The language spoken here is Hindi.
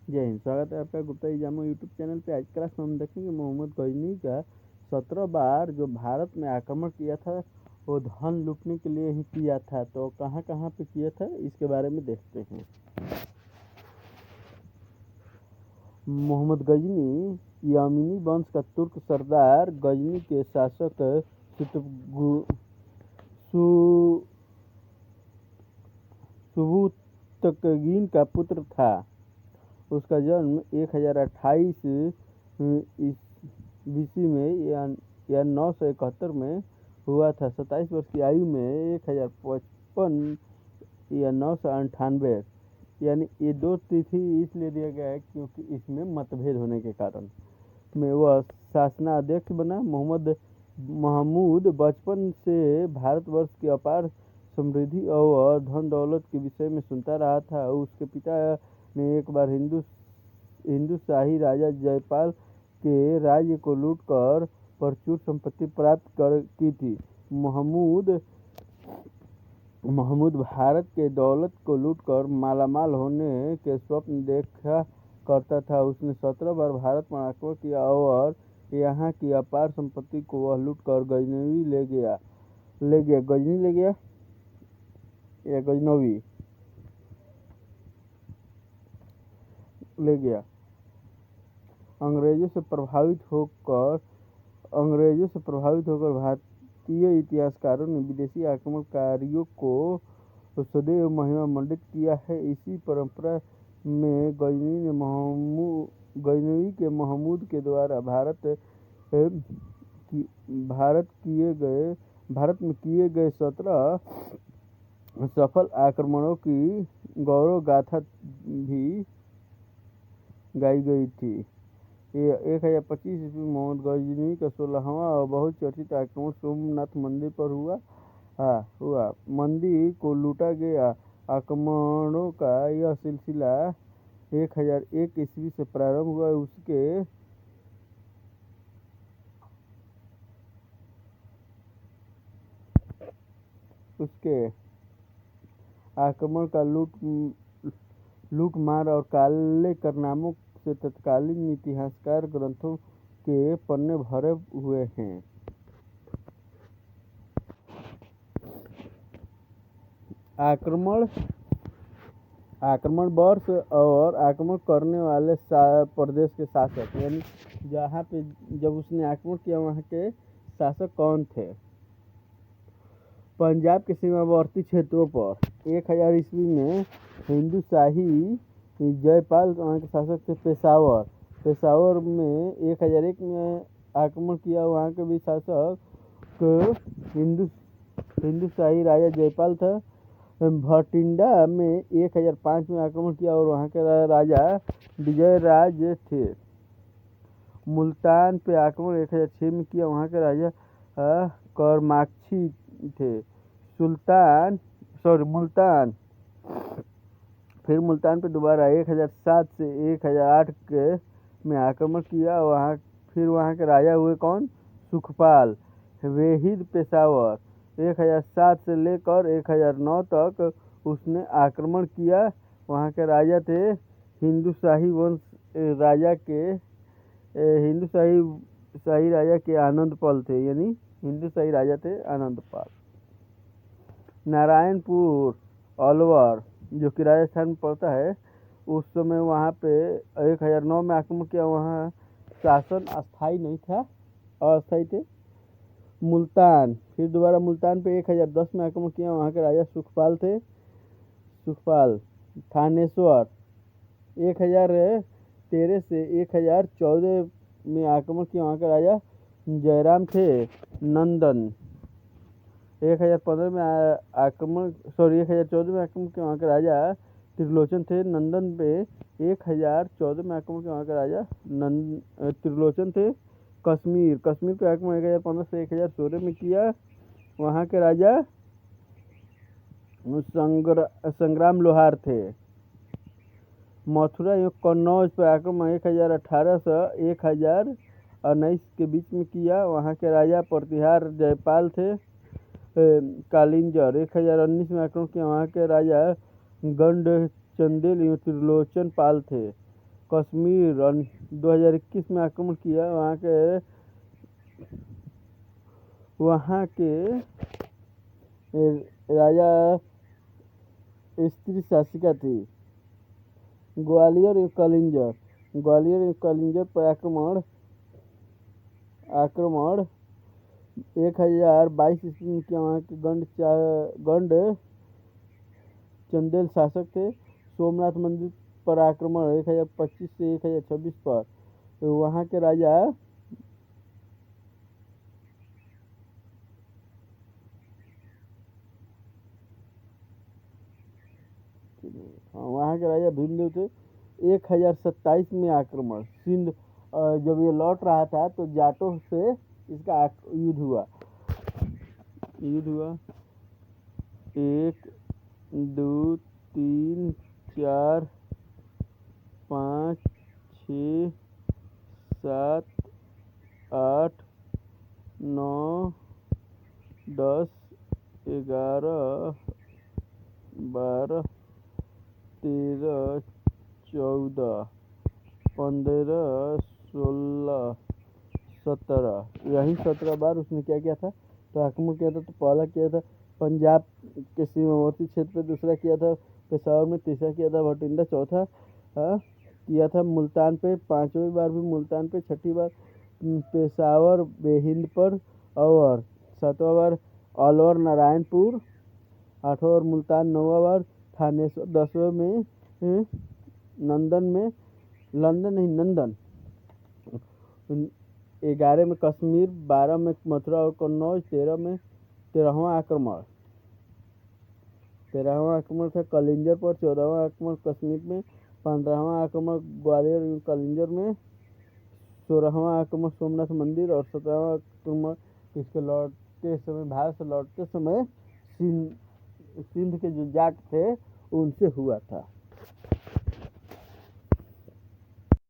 जय हिंद। स्वागत है आपका गुप्ता एग्जामो यूट्यूब चैनल पे। आज क्लास में हम देखेंगे मोहम्मद गजनी का 17 बार जो भारत में आक्रमण किया था वो धन लूटने के लिए ही किया था। तो कहाँ कहाँ पे किया था इसके बारे में देखते हैं। मोहम्मद गजनी यमनी वंश का तुर्क सरदार गजनी के शासक सुबुतकीन का पुत्र था। उसका जन्म 1028 ईस्वी में या 971 में हुआ था। 27 वर्ष की आयु में 1055 या 998, यानी ये दो तिथि इसलिए दिया गया है क्योंकि इसमें मतभेद होने के कारण में वह शासनाध्यक्ष बना। महमूद बचपन से भारतवर्ष की अपार समृद्धि और धन दौलत के विषय में सुनता रहा था। उसके पिता ने एक बार हिंदू शाही राजा जयपाल के राज्य को लूटकर प्रचुर संपत्ति प्राप्त की थी। महमूद भारत के दौलत को लूटकर मालामाल होने के स्वप्न देखा करता था। उसने 17 बार भारत पर आक्रमण किया और यहाँ की अपार संपत्ति को वह लूटकर गजनवी ले गया या गजनवी ले गया। अंग्रेजों से प्रभावित होकर भारतीय इतिहासकारों ने विदेशी आक्रमणकारियों को सदैव महिमा मंडित किया है। इसी परंपरा में गजनवी के महमूद के द्वारा भारत में किए गए 17 सफल आक्रमणों की गौरव गाथा भी गाई गई थी। 1025 ईस्वी में मोहम्मद गजनी का 16वां और बहुत चर्चित आक्रमण सोमनाथ मंदिर पर हुआ। मंदिर को लूटा गया। आक्रमणों का यह सिलसिला 1001 ईस्वी से प्रारंभ हुआ। उसके आक्रमण का लूट मार और काले कारनामों से तत्कालीन इतिहासकार ग्रंथों के पन्ने भरे हुए हैं। आक्रमण वर्ष और आक्रमण करने वाले प्रदेश के शासक, यानी जहाँ पे जब उसने आक्रमण किया वहाँ के शासक कौन थे। पंजाब के सीमावर्ती क्षेत्रों पर 1000 ईस्वी में हिंदू शाही जयपाल वहाँ के शासक थे। पेशावर में 1001 में आक्रमण किया। वहाँ के भी शासक हिंदू शाही राजा जयपाल था। भटिंडा में 1005 में आक्रमण किया और वहाँ के राजा विजयराज थे। मुल्तान पे आक्रमण 1006 में किया। वहाँ के राजा करमाक्षी थे। मुल्तान पे दोबारा 1007 से 1008 में आक्रमण किया। वहाँ के राजा हुए कौन? सुखपाल। वेहिद पेशावर 1007 से लेकर 1009 तक उसने आक्रमण किया। वहाँ के राजा थे हिंदू शाही राजा के आनंदपाल थे, यानी हिंदू शाही राजा थे आनंदपाल। नारायणपुर अलवर जो कि राजस्थान में पड़ता है, उस समय वहाँ पे 1009 में आक्रमण किया। वहाँ शासन अस्थायी नहीं था, अस्थायी थे। मुल्तान, फिर दोबारा मुल्तान पे 1010 में आक्रमण किया। वहाँ के राजा सुखपाल थे। थानेश्वर 1013 से 1014 में आक्रमण किया। वहाँ के राजा जयराम थे। नंदन 1014 में आक्रमण किया। वहाँ के राजा त्रिलोचन थे। नंदन पे 1014 में आक्रमण किया। वहाँ के राजा त्रिलोचन थे। कश्मीर पे आक्रमण 1015 से 1016 में किया। वहाँ के राजा संग्राम लोहार थे। मथुरा एवं कन्नौज पर आक्रमण 1018 से 1019 के बीच में किया। वहाँ के राजा प्रतिहार जयपाल थे। कालिंजर 1019 में आक्रमण किया। वहाँ के राजा गंड चंदेल एवं त्रिलोचन पाल थे। कश्मीर 2021 में आक्रमण किया। वहाँ के राजा स्त्री शासिका थी। ग्वालियर और कलिंजर पर आक्रमण 1022 ईस्वी में किया। वहाँ के गंड चंदेल शासक थे। सोमनाथ मंदिर पर आक्रमण 1025 से 1026 पर। तो वहाँ के राजा भीमदेव थे। 1027 में आक्रमण सिंध, जब ये लौट रहा था तो जाटों से इसका युद्ध हुआ। 1 2 3 4 5 6 7 8 9 10 11 12 13 14 15 16 17, यही 17 बार उसने क्या किया था, तो आक्रमण किया था। तो पहला किया था पंजाब के सीमावर्ती क्षेत्र पे, दूसरा किया था पेशावर में, तीसरा किया था भटिंडा, चौथा किया था मुल्तान पे, पांचवी बार भी मुल्तान पे, छठी बार पेशावर बेहिंद पर, और सातवां बार अलवर नारायणपुर, आठवां बार मुल्तान, नौवां बार थानेश्वर, 10वें में नंदन, 11 में कश्मीर, 12 में मथुरा और कन्नौज, 13वां आक्रमण था कलिंजर पर, 14वां आक्रमण कश्मीर में, 15वां आक्रमण ग्वालियर और कलिंजर में, 16वां आक्रमण सोमनाथ मंदिर, और 17वां आक्रमण भारत से लौटते समय सिंध के जो जाट थे उनसे हुआ था।